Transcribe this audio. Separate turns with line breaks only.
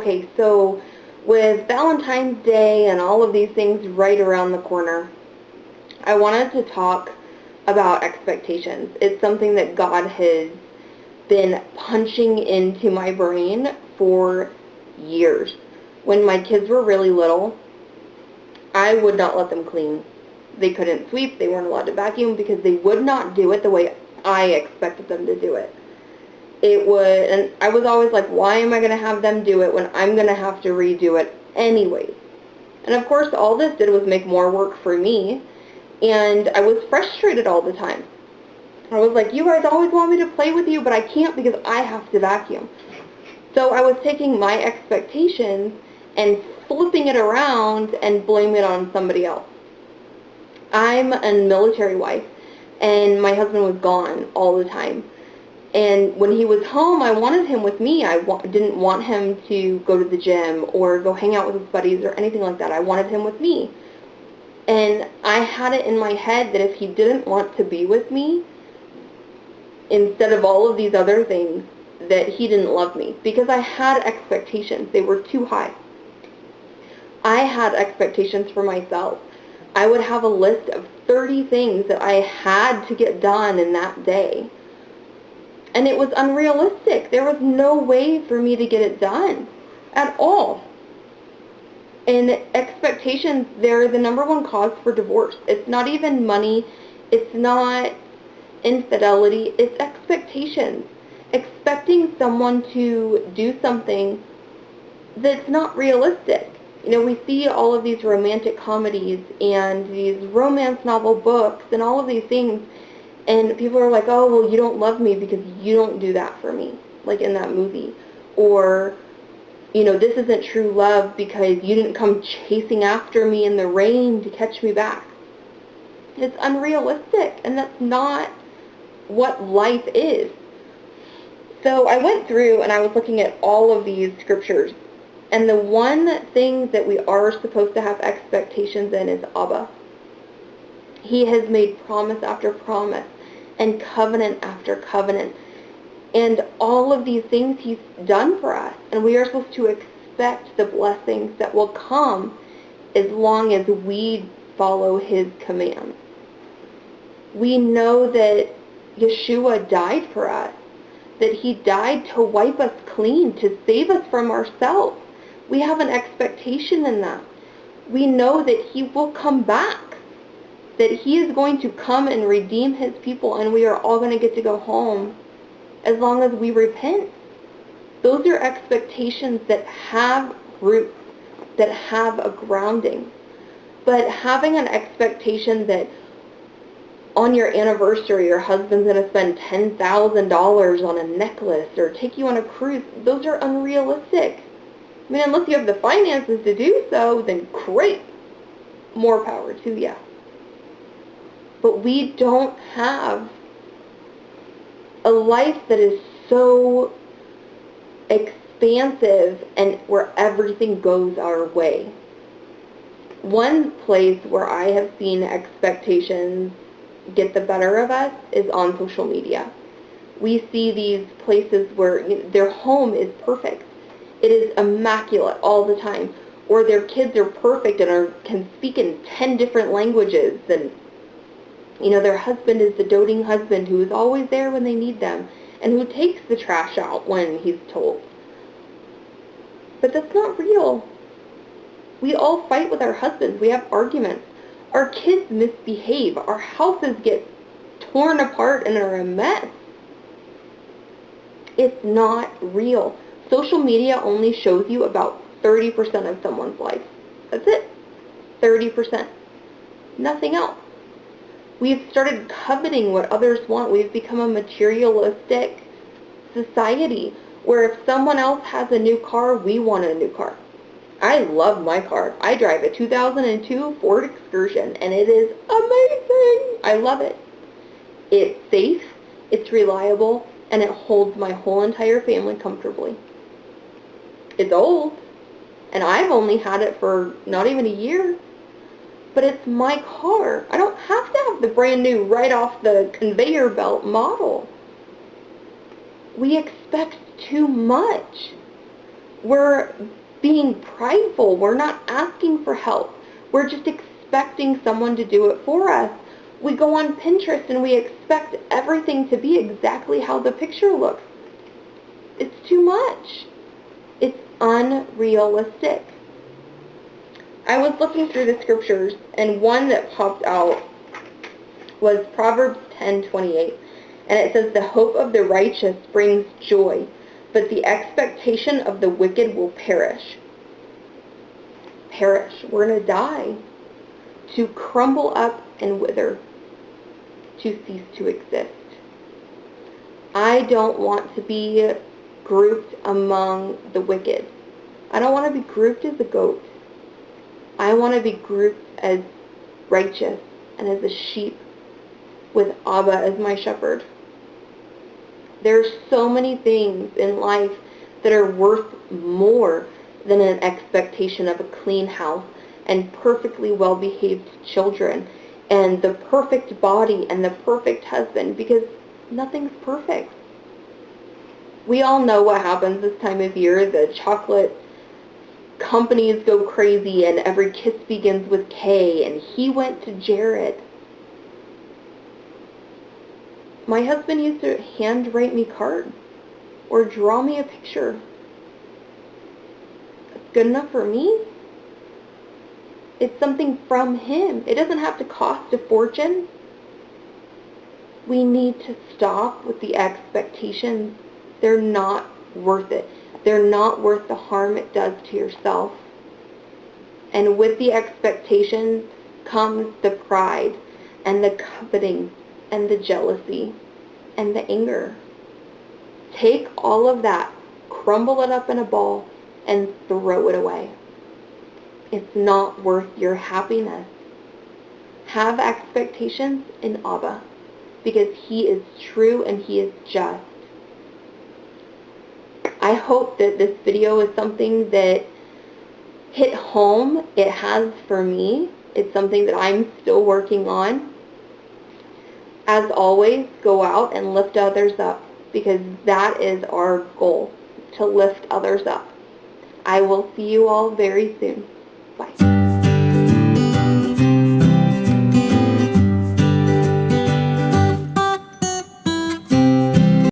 Okay, so with Valentine's Day and all of these things right around the corner, I wanted to talk about expectations. It's something that God has been punching into my brain for years. When my kids were really little, I would not let them clean. They couldn't sweep, they weren't allowed to vacuum because they would not do it the way I expected them to do it. And I was always like, why am I going to have them do it when I'm going to have to redo it anyways? And of course, all this did was make more work for me, and I was frustrated all the time. I was like, you guys always want me to play with you, but I can't because I have to vacuum. So I was taking my expectations and flipping it around and blaming it on somebody else. I'm a military wife, and my husband was gone all the time. And when he was home, I wanted him with me. I didn't want him to go to the gym or go hang out with his buddies or anything like that. I wanted him with me. And I had it in my head that if he didn't want to be with me, instead of all of these other things, that he didn't love me. Because I had expectations. They were too high. I had expectations for myself. I would have a list of 30 things that I had to get done in that day. And it was unrealistic. There was no way for me to get it done at all. And expectations, they're the number one cause for divorce. It's not even money. It's not infidelity. It's expectations. Expecting someone to do something that's not realistic. You know, we see all of these romantic comedies and these romance novel books and all of these things, and people are like, oh, well, you don't love me because you don't do that for me, like in that movie. Or, you know, this isn't true love because you didn't come chasing after me in the rain to catch me back. It's unrealistic, and that's not what life is. So I went through and I was looking at all of these scriptures, and the one thing that we are supposed to have expectations in is Abba. He has made promise after promise and covenant after covenant. And all of these things he's done for us. And we are supposed to expect the blessings that will come as long as we follow his commands. We know that Yeshua died for us, that he died to wipe us clean, to save us from ourselves. We have an expectation in that. We know that he will come back, that he is going to come and redeem his people, and we are all going to get to go home as long as we repent. Those are expectations that have roots, that have a grounding. But having an expectation that on your anniversary your husband's going to spend $10,000 on a necklace or take you on a cruise, those are unrealistic. I mean, unless you have the finances to do so, then great. More power to you. But we don't have a life that is so expansive and where everything goes our way. One place where I have seen expectations get the better of us is on social media. We see these places where their home is perfect. It is immaculate all the time. Or their kids are perfect and can speak in 10 different languages, and their husband is the doting husband who is always there when they need them and who takes the trash out when he's told. But that's not real. We all fight with our husbands. We have arguments. Our kids misbehave. Our houses get torn apart and are a mess. It's not real. Social media only shows you about 30% of someone's life. That's it. 30%. Nothing else. We've started coveting what others want. We've become a materialistic society where if someone else has a new car, we want a new car. I love my car. I drive a 2002 Ford Excursion, and it is amazing. I love it. It's safe, it's reliable, and it holds my whole entire family comfortably. It's old, and I've only had it for not even a year. But it's my car. I don't have to have the brand new right off the conveyor belt model. We expect too much. We're being prideful. We're not asking for help. We're just expecting someone to do it for us. We go on Pinterest and we expect everything to be exactly how the picture looks. It's too much. It's unrealistic. I was looking through the scriptures, and one that popped out was Proverbs 10:28, and it says, "The hope of the righteous brings joy, but the expectation of the wicked will perish." Perish. We're going to die, to crumble up and wither, to cease to exist. I don't want to be grouped among the wicked. I don't want to be grouped as a goat. I want to be grouped as righteous and as a sheep with Abba as my shepherd. There's so many things in life that are worth more than an expectation of a clean house and perfectly well-behaved children and the perfect body and the perfect husband, because nothing's perfect. We all know what happens this time of year. The chocolate companies go crazy and every kiss begins with K, and he went to Jared. My husband used to hand write me cards or draw me a picture. That's good enough for me. It's something from him. It doesn't have to cost a fortune. We need to stop with the expectations. They're not worth it. They're not worth the harm it does to yourself. And with the expectations comes the pride and the coveting and the jealousy and the anger. Take all of that, crumble it up in a ball, and throw it away. It's not worth your happiness. Have expectations in Abba, because he is true and he is just. I hope that this video is something that hit home. It has for me. It's something that I'm still working on. As always, go out and lift others up, because that is our goal, to lift others up. I will see you all very soon. Bye.